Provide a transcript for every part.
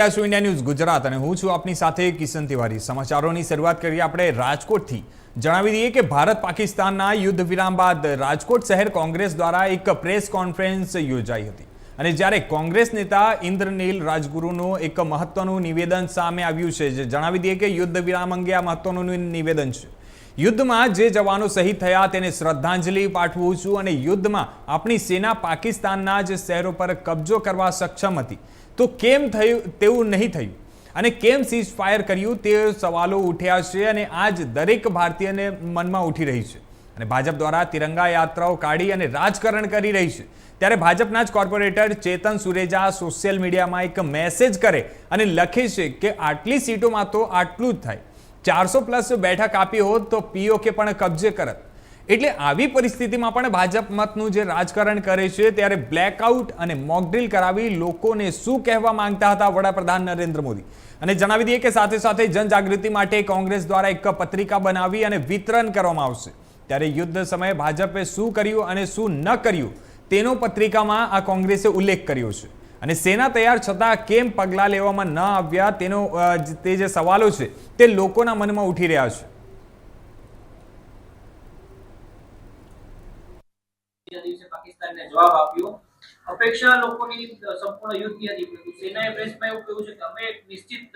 India news Gujarat અને હું છું આપની સાથે કિશન તિવારી। સમાચારોની શરૂઆત કરીએ આપણે રાજકોટથી। જણાવી દઈએ કે ભારત પાકિસ્તાનના યુદ્ધ વિરામ બાદ રાજકોટ શહેર કોંગ્રેસ દ્વારા એક પ્રેસ કોન્ફરન્સ યોજાઈ હતી અને જ્યારે કોંગ્રેસ નેતા ઇન્દ્રનીલ રાજગુરુનું એક મહત્વનું નિવેદન સામે આવ્યું છે। જે જણાવી દઈએ કે યુદ્ધ વિરામ અંગે આ મહત્વનું નિવેદન છે। યુદ્ધમાં જે જવાનો શહીદ થયા તેને શ્રદ્ધાંજલિ પાઠવું છું અને યુદ્ધમાં આપણી સેના પાકિસ્તાનના જ શહેરો પર કબજો કરવા સક્ષમ હતી તો કેમ થયું તેવું નહીં થયું અને કેમ સીઝ ફાયર કર્યું તે સવાલો ઉઠ્યા છે અને આજ દરેક ભારતીયને મનમાં ઉઠી રહી છે અને ભાજપ દ્વારા તિરંગા યાત્રાઓ કાઢી અને રાજકારણ કરી રહી છે। ત્યારે ભાજપના જ કોર્પોરેટર ચેતન સુરેજા સોશિયલ મીડિયામાં એક મેસેજ કરે અને લખે છે કે આટલી સીટોમાં તો આટલું જ થાય, 400+ બેઠક આપી હોત તો પીઓકે પણ કબજે કરત। એટલે આવી પરિસ્થિતિમાં પણ ભાજપ મતનું જે રાજકારણ કરે છે ત્યારે બ્લેકઆઉટ અને મોકડ્રીલ કરાવી લોકોને શું કહેવા માંગતા હતા વડાપ્રધાન નરેન્દ્ર મોદી। અને જણાવી દઈએ કે સાથે સાથે જનજાગૃતિ માટે કોંગ્રેસ દ્વારા એક પત્રિકા બનાવી અને વિતરણ કરવામાં આવશે। ત્યારે યુદ્ધ સમયે ભાજપે શું કર્યું અને શું ન કર્યું તેનો પત્રિકામાં આ કોંગ્રેસે ઉલ્લેખ કર્યો છે અને સેના તૈયાર છતાં કેમ પગલાં લેવામાં ન આવ્યા તેનો તે જે સવાલો છે તે લોકોના મનમાં ઉઠી રહ્યા છે। દિવસે પાકિસ્તાનને જવાબ આપ્યો। અપેક્ષા લોકોની સંપૂર્ણ યુદ્ધની હતી, પરંતુ સેનાએ પ્રેસમાં એવું કહ્યું છે કે અમે એક નિશ્ચિત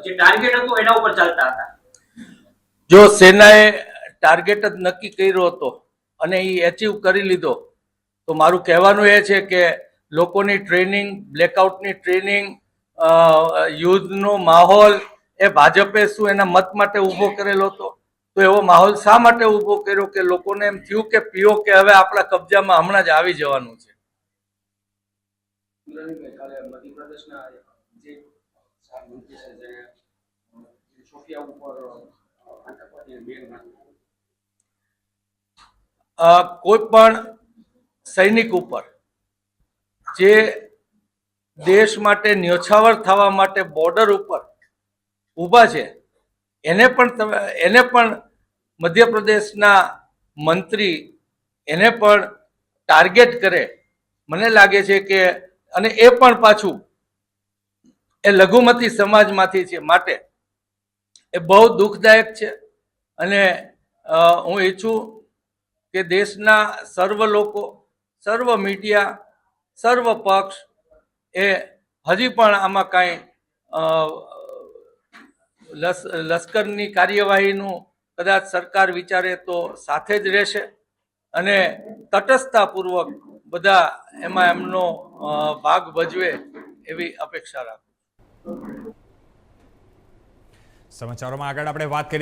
જે ટાર્ગેટ હતો એના ઉપર ચાલતા હતા। જો સેનાએ ટાર્ગેટ જ નક્કી કર્યો હતો અને એ એચીવ કરી લીધો તો મારું કહેવાનું એ છે કે લોકોની ટ્રેનિંગ, બ્લેકઆઉટની ટ્રેનિંગ, યુદ્ધનો માહોલ એ ભાજપે શું એના મત માટે ઊભો કરેલો હતો? તો એવો માહોલ શા માટે ઊભો કર્યો કે લોકોને એમ થયું કે પીઓકે હવે આપણા કબજામાં હમણાં જ આવી જવાનું છે? કોઈ પણ સૈનિક ઉપર જે દેશ માટે ન્યોછાવર થવા માટે બોર્ડર ઉપર ઊભા છે એને પણ મધ્યપ્રદેશના મંત્રી એને પણ ટાર્ગેટ કરે, મને લાગે છે કે અને એ પણ પાછું એ લઘુમતી સમાજમાંથી છે, માટે એ બહુ દુઃખદાયક છે। અને હું ઈચ્છું કે દેશના સર્વ લોકો, સર્વ મીડિયા, સર્વ પક્ષ એ હજી પણ આમાં કાંઈ લશ્કરની કાર્યવાહીનું કદાચ સરકાર વિચારે તો સાથે જ રહેશે અને તટસ્થતાપૂર્વક બધા એમાં એમનો ભાગ ભજવે એવી અપેક્ષા રાખું। સમાચારોમાં આગળ આપણે વાત કરીએ।